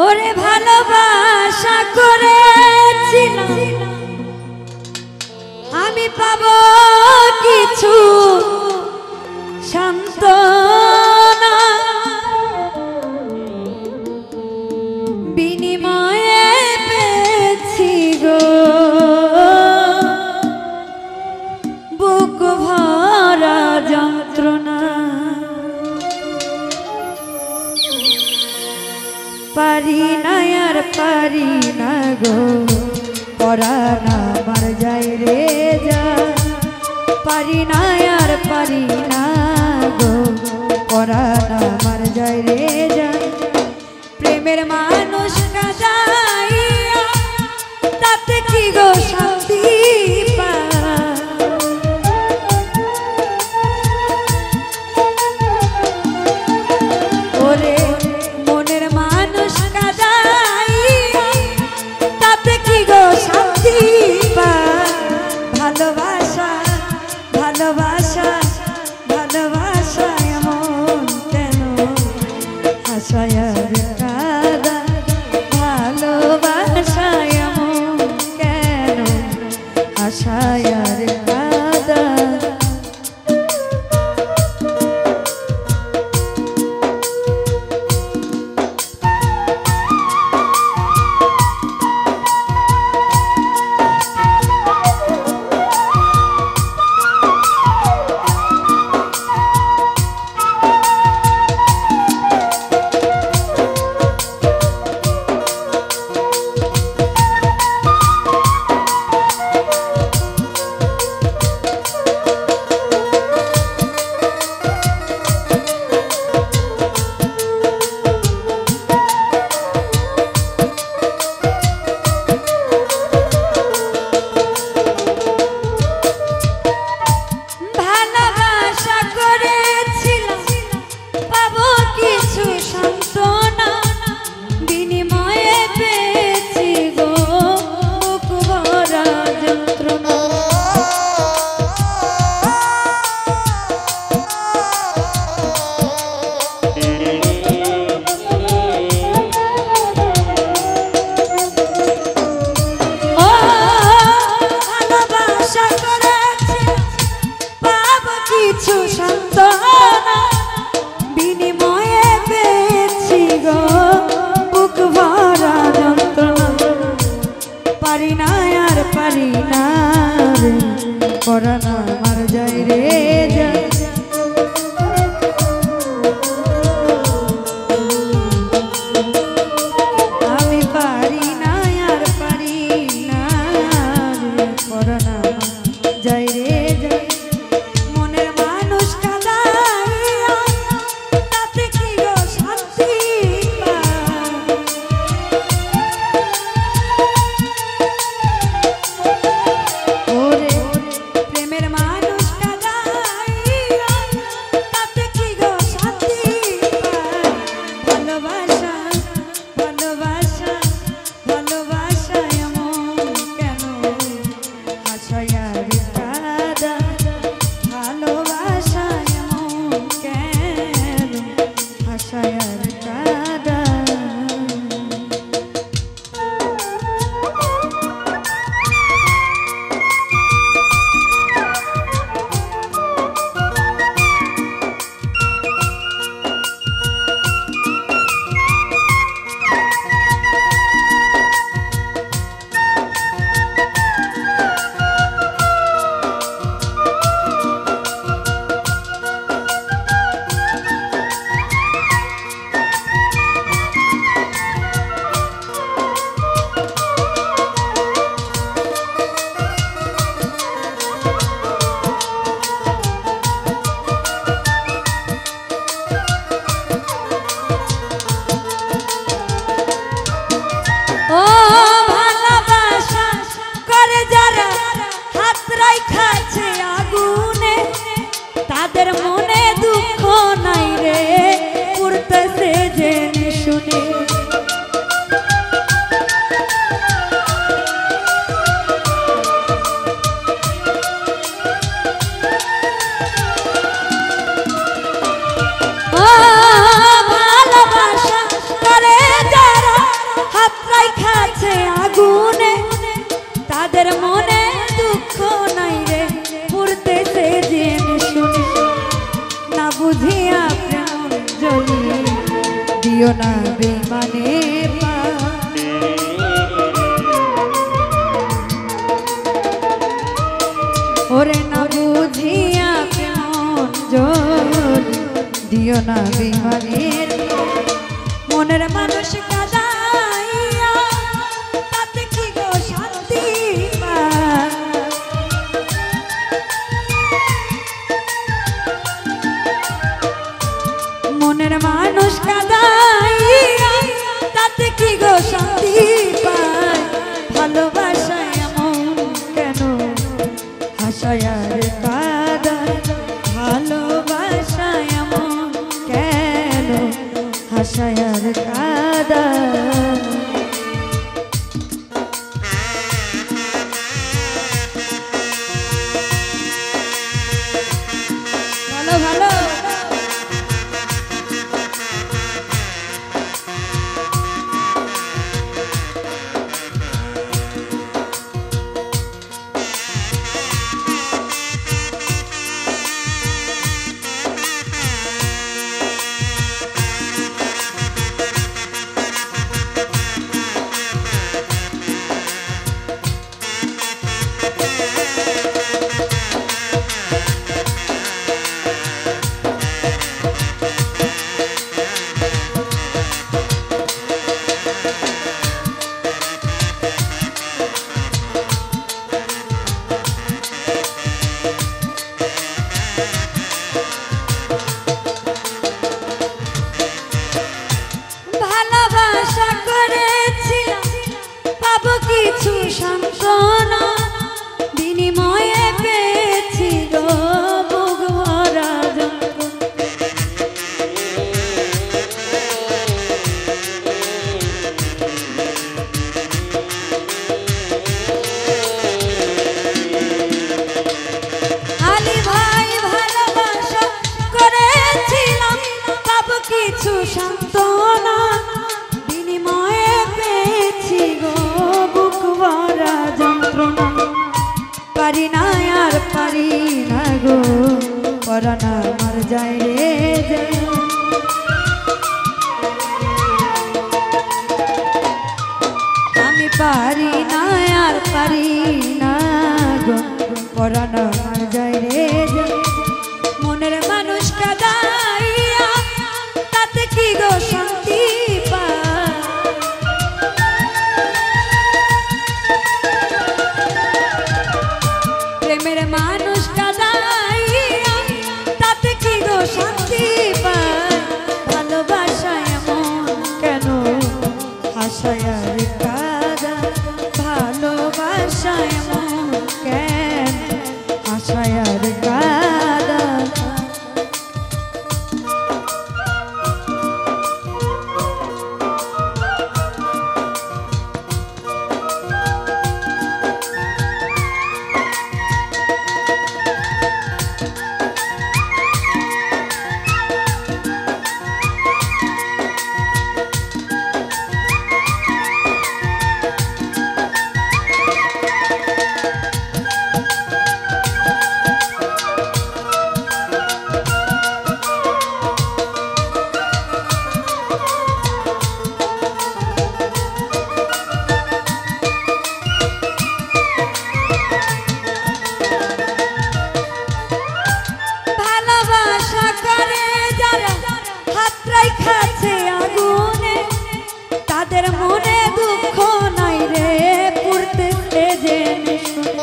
ওরে ভালোবাসা করেছিলাম আমি পাবো কিছু সান্ত্বনা, বিনিময়ে পেয়েছি গো বুক ভরা যন্ত্রণা। পারি না আর পারি না গো পরাণ আমার যায় রে যা, পারি না আর পারি না গো পরাণ আমার যায় রে যা। প্রেমের মানুষ কাঁদাইয়া তাতে কি গো শান্তি পায়, ওরে মনের মানুষ কাঁদাইয়া তাতে কি গো শান্তি পায়। ভালোবাসা ভালোবাসা ভালোবাসা এমন কেন হাসায় কাঁদা, ভালোবাসা এমন কেন পারি না আর পারি না গো পরাণ আমার যায় রে যায় মনের মানুষ কাদাইয়া তাতে কি গো শান্তি পায় প্রেমের মানুষ কাদাইয়া তাতে কি গো শান্তি পায় ভালোবাসা এমন কেন হাসায় আর কাঁদা ভালোবাসা এমন কেন হাসায় আর কাঁদা তাদের মনে দুঃখ নাই রে পুরতেছে জেনে শুনে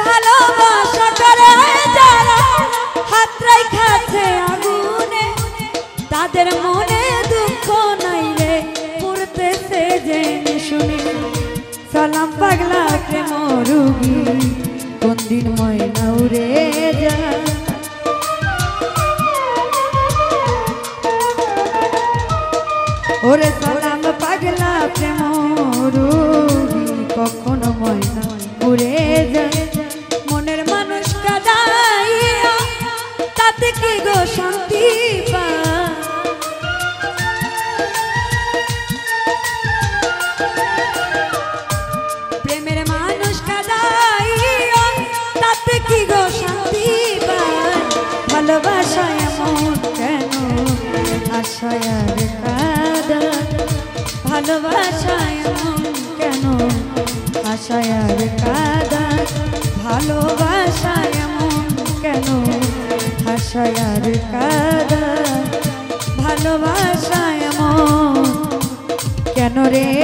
ভালোবাসা করে যারা হাত রাইখাছে আগুনে তাদের মনে দুঃখ নাই রে পুরতেছে জেনে শুনে সালাম পাগলা প্রেম রুগী কোন দিন ময়না উড়ে যা ওরে সালাম পাগলা প্রেম রুগী কখনো ময়না উড়ে যা মনের মানুষ কাদাইয়া তাতে কি গো শান্তি পায় ভালোবাসা এমন কেন আশায় আর কাঁদা ভালোবাসা এমন কেন আশায় আর কাঁদা ভালোবাসা এমন কেন আশায় আর কাঁদা ভালোবাসা এমন কেন রে